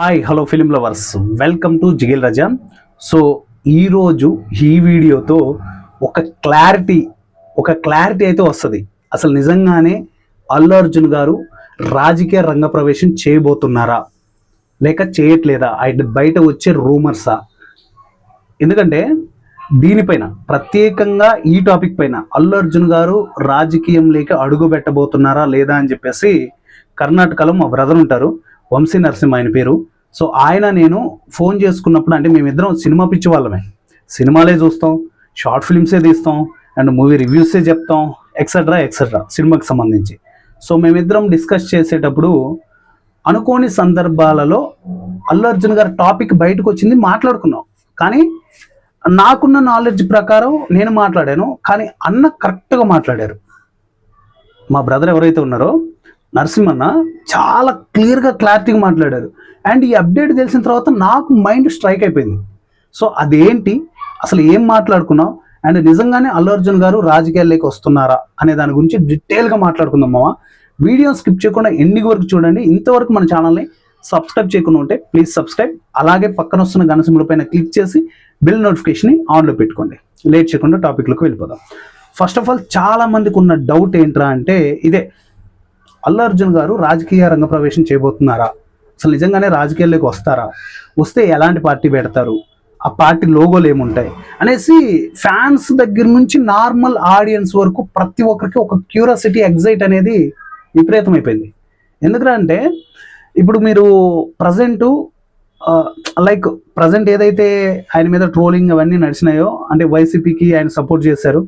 Hi hello film lovers, welcome to జిగిల్ రజా. So ఈరోజు ఈ వీడియోతో ఒక క్లారిటీ అయితే వస్తుంది. అసలు నిజంగానే అల్లు అర్జున్ గారు రాజకీయ రంగ ప్రవేశం చేయబోతున్నారా లేక చేయట్లేదా, బయట వచ్చే రూమర్సా? ఎందుకంటే దీనిపైన ప్రత్యేకంగా ఈ టాపిక్ పైన అల్లు అర్జున్ గారు రాజకీయంలోకి అడుగు పెట్టబోతున్నారా లేదా అని చెప్పేసి కర్ణాటకలో మా బ్రదర్ ఉంటారు, వంశీ నరసింహ ఆయన పేరు. సో ఆయన నేను ఫోన్ చేసుకున్నప్పుడు, అంటే మేమిద్దరం సినిమా పిచ్చి వాళ్ళమే, సినిమాలే చూస్తాం, షార్ట్ ఫిల్మ్సే తీస్తాం అండ్ మూవీ రివ్యూసే చెప్తాం, ఎక్సెట్రా సినిమాకి సంబంధించి. సో మేమిద్దరం డిస్కస్ చేసేటప్పుడు అనుకోని సందర్భాలలో అల్లు అర్జున్ గారి టాపిక్ బయటకు వచ్చింది, మాట్లాడుకున్నాం. కానీ నాకున్న నాలెడ్జ్ ప్రకారం నేను మాట్లాడాను, కానీ అన్న కరెక్ట్గా మాట్లాడారు. మా బ్రదర్ ఎవరైతే ఉన్నారో నరసింహన్న చాలా క్లారిటీగా మాట్లాడారు. అండ్ ఈ అప్డేట్ తెలిసిన తర్వాత నాకు మైండ్ స్ట్రైక్ అయిపోయింది. సో అదేంటి, అసలు ఏం మాట్లాడుకున్నాం, అండ్ నిజంగానే అల్లు అర్జున్ గారు రాజకీయాల్లోకి వస్తున్నారా అనే దాని గురించి డీటెయిల్గా మాట్లాడుకుందాం. మామ వీడియో స్కిప్ చేయకుండా ఎండింగ్ వరకు చూడండి. ఇంతవరకు మన ఛానల్ని సబ్స్క్రైబ్ చేయకుండా ఉంటే ప్లీజ్ సబ్స్క్రైబ్, అలాగే పక్కన వస్తున్న గణ సింబల్ పైన క్లిక్ చేసి బిల్ నోటిఫికేషన్ ఆన్లో పెట్టుకోండి. లేట్ చేయకుండా టాపిక్లోకి వెళ్ళిపోదాం. ఫస్ట్ ఆఫ్ ఆల్ చాలా మందికి ఉన్న డౌట్ ఏంట్రా అంటే ఇదే, అల్లు అర్జున్ గారు రాజకీయ రంగ ప్రవేశం చేయబోతున్నారా, అసలు నిజంగానే రాజకీయాల్లోకి వస్తారా, వస్తే ఎలాంటి పార్టీ పెడతారు, ఆ పార్టీ లోగోలు ఏముంటాయి అనేసి ఫ్యాన్స్ దగ్గర నుంచి నార్మల్ ఆడియన్స్ వరకు ప్రతి ఒక్కరికి ఒక క్యూరియాసిటీ, ఎగ్జైట్ అనేది విపరీతం అయిపోయింది. ఎందుకంటే ఇప్పుడు మీరు ప్రజెంట్ ఏదైతే ఆయన మీద ట్రోలింగ్ అవన్నీ నడిచినాయో, అంటే వైసీపీకి ఆయన సపోర్ట్ చేశారు,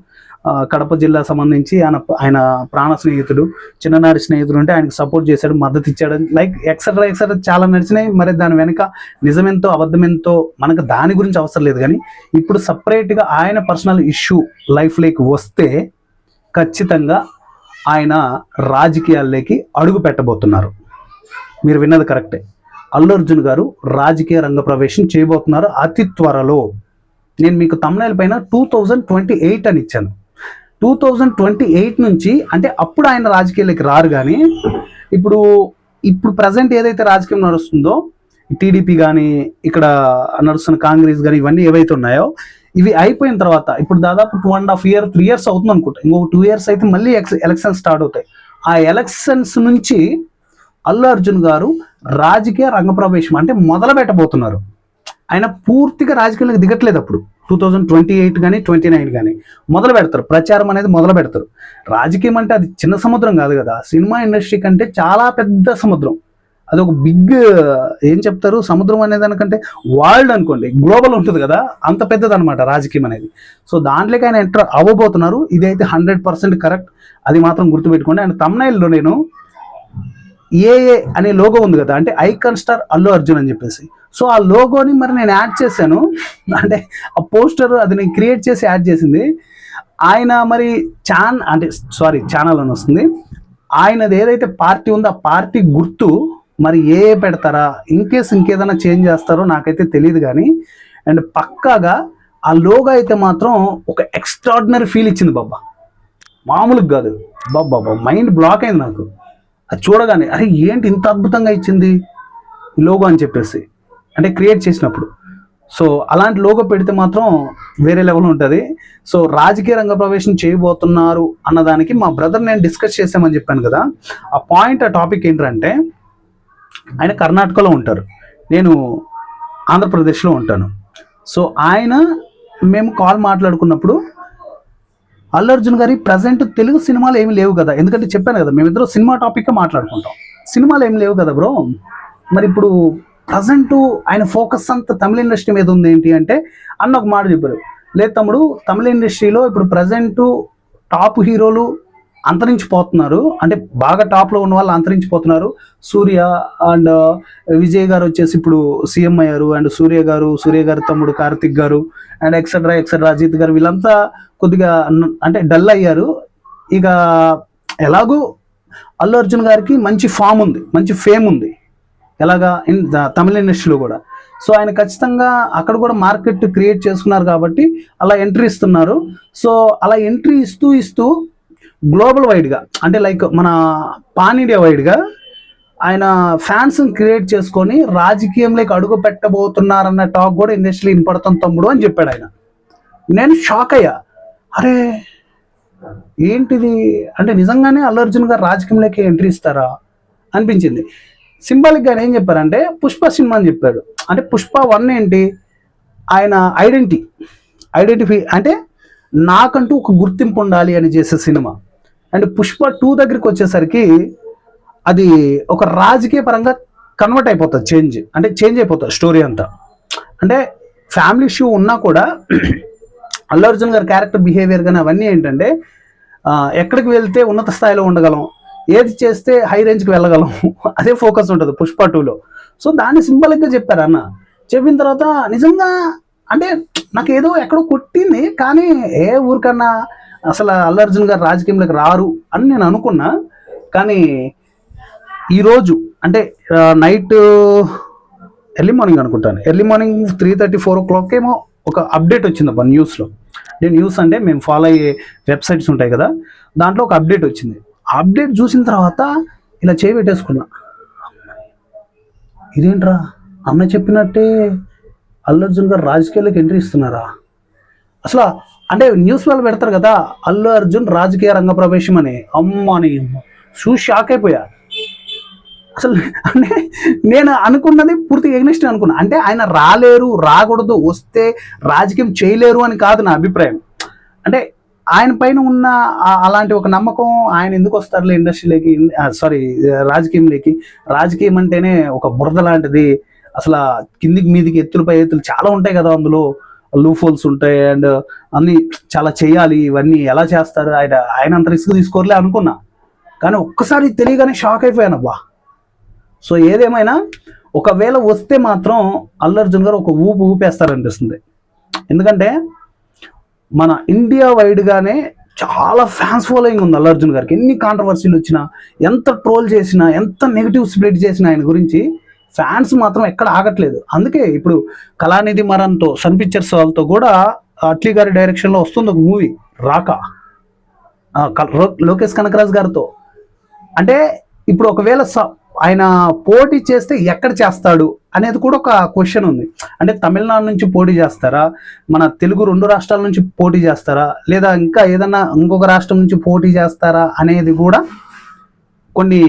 కడప జిల్లా సంబంధించి ఆయన ప్రాణ స్నేహితుడు, చిన్ననాటి స్నేహితుడు ఉంటే ఆయనకు సపోర్ట్ చేశాడు, మద్దతు ఇచ్చాడు, లైక్ ఎక్సెట్రా చాలా నడిచినాయి. మరి దాని వెనుక నిజమెంతో అబద్ధమెంతో మనకు దాని గురించి అవసరం లేదు. కానీ ఇప్పుడు సపరేట్గా ఆయన పర్సనల్ ఇష్యూ లైఫ్లోకి వస్తే ఖచ్చితంగా ఆయన రాజకీయాల్లోకి అడుగు పెట్టబోతున్నారు. మీరు విన్నది కరెక్టే, అల్లు అర్జున్ గారు రాజకీయ రంగ ప్రవేశం చేయబోతున్నారు అతి త్వరలో. నేను మీకు తమ్నైల్ పైన 2028 అని ఇచ్చాను. 2028 నుంచి, అంటే అప్పుడు ఆయన రాజకీయాలకి రారు. కానీ ఇప్పుడు ప్రజెంట్ ఏదైతే రాజకీయం నడుస్తుందో, టీడీపీ కానీ ఇక్కడ నడుస్తున్న కాంగ్రెస్ కానీ ఇవన్నీ ఏవైతే ఉన్నాయో, ఇవి అయిపోయిన తర్వాత ఇప్పుడు దాదాపు 2.5 years 3 years అవుతుంది అనుకుంటా. ఇంకొక 2 years అయితే మళ్ళీ ఎలక్షన్స్ స్టార్ట్ అవుతాయి. ఆ ఎలక్షన్స్ నుంచి అల్లు అర్జున్ గారు రాజకీయ రంగ ప్రవేశం అంటే మొదలు పెట్టబోతున్నారు. ఆయన పూర్తిగా రాజకీయాలకు దిగట్లేదు. అప్పుడు 2028 కానీ 29 కానీ మొదలు పెడతారు, ప్రచారం అనేది మొదలు పెడతారు. రాజకీయం అంటే అది చిన్న సముద్రం కాదు కదా, సినిమా ఇండస్ట్రీ కంటే చాలా పెద్ద సముద్రం. అది ఒక బిగ్, ఏం చెప్తారు, సముద్రం అనే దానికంటే వరల్డ్ అనుకోండి, గ్లోబల్ ఉంటుంది కదా, అంత పెద్దది అనమాట రాజకీయం అనేది. సో దాంట్లోకి ఆయన ఎంటర్ అవ్వబోతున్నారు. ఇదైతే 100% కరెక్ట్, అది మాత్రం గుర్తుపెట్టుకోండి. అండ్ తమ్నైల్లో నేను ఏఏ అనే లోగో ఉంది కదా, అంటే ఐకాన్ స్టార్ అల్లు అర్జున్ అని చెప్పేసి, సో ఆ లోగోని మరి నేను యాడ్ చేశాను. అంటే ఆ పోస్టర్ అది నేను క్రియేట్ చేసి యాడ్ చేసింది ఆయన. మరి ఛానల్ అని వస్తుంది. ఆయనది ఏదైతే పార్టీ ఉందో ఆ పార్టీ గుర్తు మరి ఏ పెడతారా, ఇంకేదైనా చేంజ్ చేస్తారో నాకైతే తెలియదు. కానీ అండ్ పక్కాగా ఆ లోగో అయితే మాత్రం ఒక ఎక్స్ట్రాడినరీ ఫీల్ ఇచ్చింది బాబా, మామూలుగా కాదు బాబా. మైండ్ బ్లాక్ అయింది నాకు అది చూడగానే. అరే ఏంటి ఇంత అద్భుతంగా ఇచ్చింది ఈ లోగో అని చెప్పేసి, అంటే క్రియేట్ చేసినప్పుడు. సో అలాంటి లోగో పెడితే మాత్రం వేరే లెవెల్ ఉంటుంది. సో రాజకీయ రంగ ప్రవేశం చేయబోతున్నారు అన్నదానికి మా బ్రదర్ నేను డిస్కస్ చేసామని చెప్పాను కదా, ఆ టాపిక్ ఏంటంటే ఆయన కర్ణాటకలో ఉంటారు, నేను ఆంధ్రప్రదేశ్లో ఉంటాను. సో మేము కాల్ మాట్లాడుకున్నప్పుడు అల్లు అర్జున్ గారి ప్రజెంట్ తెలుగు సినిమాలు ఏమి లేవు కదా, ఎందుకంటే చెప్పాను కదా మేమిద్దరం సినిమా టాపిక్గా మాట్లాడుకుంటాం, సినిమాలు ఏమి లేవు కదా బ్రో. మరి ఇప్పుడు ప్రజెంట్ ఆయన ఫోకస్ అంతా తమిళ ఇండస్ట్రీ మీద ఉంది ఏంటి అంటే, అన్న ఒక మాట చెప్పారు, లేదు తమ్ముడు, తమిళ ఇండస్ట్రీలో ఇప్పుడు ప్రజెంట్ టాప్ హీరోలు అంతరించిపోతున్నారు, అంటే బాగా టాప్లో ఉన్న వాళ్ళు అంతరించిపోతున్నారు. సూర్య అండ్ విజయ్ గారు వచ్చేసి ఇప్పుడు సీఎం అయ్యారు, అండ్ సూర్య గారు తమ్ముడు కార్తిక్ గారు అండ్ ఎక్సెట్రా అజిత్ గారు, వీళ్ళంతా కొద్దిగా అంటే డల్ అయ్యారు. ఇక ఎలాగూ అల్లు అర్జున్ గారికి మంచి ఫామ్ ఉంది, మంచి ఫేమ్ ఉంది, ఎలాగా తమిళ ఇండస్ట్రీలో కూడా. సో ఆయన ఖచ్చితంగా అక్కడ కూడా మార్కెట్ క్రియేట్ చేసుకున్నారు కాబట్టి అలా ఎంట్రీ ఇస్తున్నారు. సో అలా ఎంట్రీ ఇస్తూ గ్లోబల్ వైడ్గా, అంటే లైక్ మన పాన్ ఇండియా వైడ్గా ఆయన ఫ్యాన్స్ క్రియేట్ చేసుకొని రాజకీయంలోకి అడుగు పెట్టబోతున్నారన్న టాక్ కూడా ఇండస్ట్రీలో వినపడుతుంది తమ్ముడు అని చెప్పాడు ఆయన. నేను షాక్ అయ్యా, అరే ఏంటిది అంటే నిజంగానే అల్లు అర్జున్ గారు రాజకీయంలోకి ఎంట్రీ ఇస్తారా అనిపించింది. సింబాలిక్గా ఏం చెప్పారంటే పుష్ప సినిమా అని చెప్పాడు. అంటే పుష్ప 1 ఏంటి, ఆయన ఐడెంటిఫై అంటే నాకంటూ ఒక గుర్తింపు ఉండాలి అని చేసే సినిమా. అండ్ పుష్ప 2 దగ్గరికి వచ్చేసరికి అది ఒక రాజకీయ పరంగా కన్వర్ట్ అయిపోతుంది, చేంజ్ అయిపోతుంది స్టోరీ అంతా. అంటే ఫ్యామిలీ ఇష్యూ ఉన్నా కూడా అల్లు అర్జున్ గారి క్యారెక్టర్ బిహేవియర్ కానీ అవన్నీ ఏంటంటే ఎక్కడికి వెళ్తే ఉన్నత స్థాయిలో ఉండగలం, ఏది చేస్తే హై రేంజ్కి వెళ్ళగలం, అదే ఫోకస్ ఉంటుంది పుష్ప 2లో. సో దాన్ని సింబాలిక్గా చెప్పారు అన్న. చెప్పిన తర్వాత నిజంగా అంటే నాకు ఏదో ఎక్కడో కొట్టింది, కానీ ఏ ఊరికన్నా అసలు అల్లు అర్జున్ గారు రాజకీయంలోకి రారు అని నేను అనుకున్నా. కానీ ఈరోజు అంటే నైట్ ఎర్లీ మార్నింగ్ అనుకుంటాను, ఎర్లీ మార్నింగ్ 3:30, 4 o'clock ఏమో ఒక అప్డేట్ వచ్చింది అబ్బా న్యూస్లో. న్యూస్ అంటే మేము ఫాలో అయ్యే వెబ్సైట్స్ ఉంటాయి కదా, దాంట్లో ఒక అప్డేట్ వచ్చింది. అప్డేట్ చూసిన తర్వాత ఇలా చేయి పెట్టేసుకున్నా, ఇదేంట్రా అన్న చెప్పినట్టే అల్లు అర్జున్ గారు రాజకీయాలకు ఎంట్రీ ఇస్తున్నారా అసలు. అంటే న్యూస్ వాళ్ళు పెడతారు కదా అల్లు అర్జున్ రాజకీయ రంగ ప్రవేశం అని, అమ్మని చూసి షాక్ అయిపోయా అసలు. అంటే నేను అనుకున్నది పూర్తిగా ఎగ్నెస్ట్ అనుకున్నా. అంటే ఆయన రాలేరు, రాకూడదు, వస్తే రాజకీయం చేయలేరు అని కాదు నా అభిప్రాయం. అంటే ఆయన పైన ఉన్న అలాంటి ఒక నమ్మకం, ఆయన ఎందుకు వస్తారులే ఇండస్ట్రీలోకి, రాజకీయంలోకి. రాజకీయం అంటేనే ఒక బురద లాంటిది, అసలు కిందికి మీదికి ఎత్తులపై ఎత్తులు చాలా ఉంటాయి కదా, అందులో లూఫోల్స్ ఉంటాయి అండ్ అన్ని చాలా చేయాలి, ఇవన్నీ ఎలా చేస్తారు, ఆయన అంత రిస్క్ తీసుకోరలే అనుకున్నా. కానీ ఒక్కసారి తెలియగానే షాక్ అయిపోయాను అబ్బా. సో ఏదేమైనా ఒకవేళ వస్తే మాత్రం అల్లు అర్జున్ గారు ఒక ఊపేస్తారనిపిస్తుంది. ఎందుకంటే మన ఇండియా వైడ్గానే చాలా ఫ్యాన్స్ ఫాలోయింగ్ ఉంది అల్లు అర్జున్ గారికి. ఎన్ని కాంట్రవర్సీలు వచ్చినా, ఎంత ట్రోల్ చేసినా, ఎంత నెగిటివ్ స్ప్రెడ్ చేసినా ఆయన గురించి ఫ్యాన్స్ మాత్రం ఎక్కడ ఆగట్లేదు. అందుకే ఇప్పుడు కళానిధి మరన్తో, సన్ పిక్చర్స్ వాళ్ళతో కూడా అట్లీ గారి డైరెక్షన్లో వస్తుంది ఒక మూవీ రాక, లోకేష్ కనకరాజ్ గారితో. అంటే ఇప్పుడు ఒకవేళ ఆయన పోటీ చేస్తే ఎక్కడ చేస్తాడు అనేది కూడా ఒక క్వశ్చన్ ఉంది. అంటే తమిళనాడు నుంచి పోటీ చేస్తారా, మన తెలుగు 2 రాష్ట్రాల నుంచి పోటీ చేస్తారా, లేదా ఇంకా ఏదన్నా ఇంకొక రాష్ట్రం నుంచి పోటీ చేస్తారా అనేది కూడా కొన్ని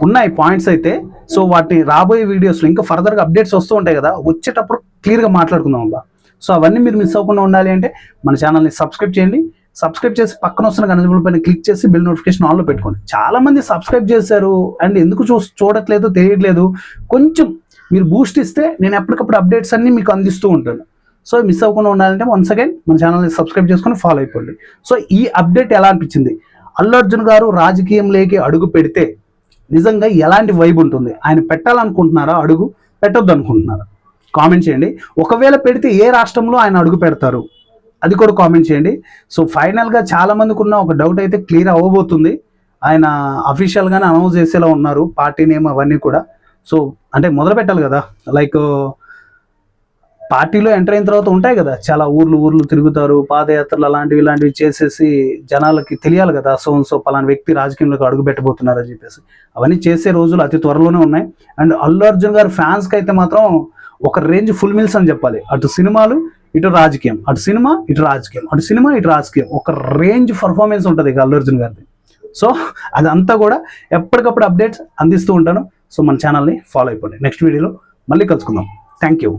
ఉన్నాయి పాయింట్స్ అయితే. సో వాటిని రాబోయే వీడియోస్లో ఇంకా ఫర్దర్గా అప్డేట్స్ వస్తూ ఉంటాయి కదా, వచ్చేటప్పుడు క్లియర్గా మాట్లాడుకుందాం అబ్బా. సో అవన్నీ మీరు మిస్ అవ్వకుండా ఉండాలి అంటే మన ఛానల్ని సబ్స్క్రైబ్ చేయండి. సబ్స్క్రైబ్ చేసి పక్కన వస్తున్న గంట పైన క్లిక్ చేసి బిల్ నోటిఫికేషన్ ఆన్లో పెట్టుకోండి. చాలా మంది సబ్స్క్రైబ్ చేశారు అండ్ ఎందుకు చూడట్లేదో తెలియట్లేదు. కొంచెం మీరు బూస్ట్ ఇస్తే నేను ఎప్పటికప్పుడు అప్డేట్స్ అన్ని మీకు అందిస్తూ ఉంటాను. సో మిస్ అవ్వకుండా ఉండాలంటే వన్స్ అగైన్ మన ఛానల్ని సబ్స్క్రైబ్ చేసుకొని ఫాలో అయిపోండి. సో ఈ అప్డేట్ ఎలా అనిపించింది, అల్లు అర్జున్ గారు రాజకీయంలోకి అడుగు పెడితే నిజంగా ఎలాంటి వైబ్ ఉంటుంది, ఆయన పెట్టాలనుకుంటున్నారా, అడుగు పెట్టొద్దు అనుకుంటున్నారా, కామెంట్ చేయండి. ఒకవేళ పెడితే ఏ రాష్ట్రంలో ఆయన అడుగు పెడతారు అది కూడా కామెంట్ చేయండి. సో ఫైనల్గా చాలా మందికి ఉన్న ఒక డౌట్ అయితే క్లియర్ అవ్వబోతుంది. ఆయన అఫీషియల్గానే అనౌన్స్ చేసేలా ఉన్నారు పార్టీ నేమ్ అవన్నీ కూడా. సో అంటే మొదలు పెట్టాలి కదా, లైక్ పార్టీలో ఎంటర్ అయిన తర్వాత ఉంటాయి కదా చాలా ఊర్లు తిరుగుతారు, పాదయాత్రలు ఇలాంటివి చేసేసి జనాలకి తెలియాలి కదా, సో పలానా వ్యక్తి రాజకీయంలోకి అడుగు పెట్టబోతున్నారు అని చెప్పేసి. అవన్నీ చేసే రోజులు అతి త్వరలోనే ఉన్నాయి. అండ్ అల్లు అర్జున్ గారు ఫ్యాన్స్కి అయితే మాత్రం ఒక రేంజ్ ఫుల్ మిల్స్ అని చెప్పాలి. అటు సినిమాలు ఇటు రాజకీయం, అటు సినిమా ఇటు రాజకీయం, అటు సినిమా ఇటు రాజకీయం, ఒక రేంజ్ పర్ఫార్మెన్స్ ఉంటుంది ఇక అల్లు అర్జున్ గారిది. సో అదంతా కూడా ఎప్పటికప్పుడు అప్డేట్స్ అందిస్తూ ఉంటాను. సో మన ఛానల్ని ఫాలో అయిపోండి. నెక్స్ట్ వీడియోలో మళ్ళీ కలుసుకుందాం. Thank you.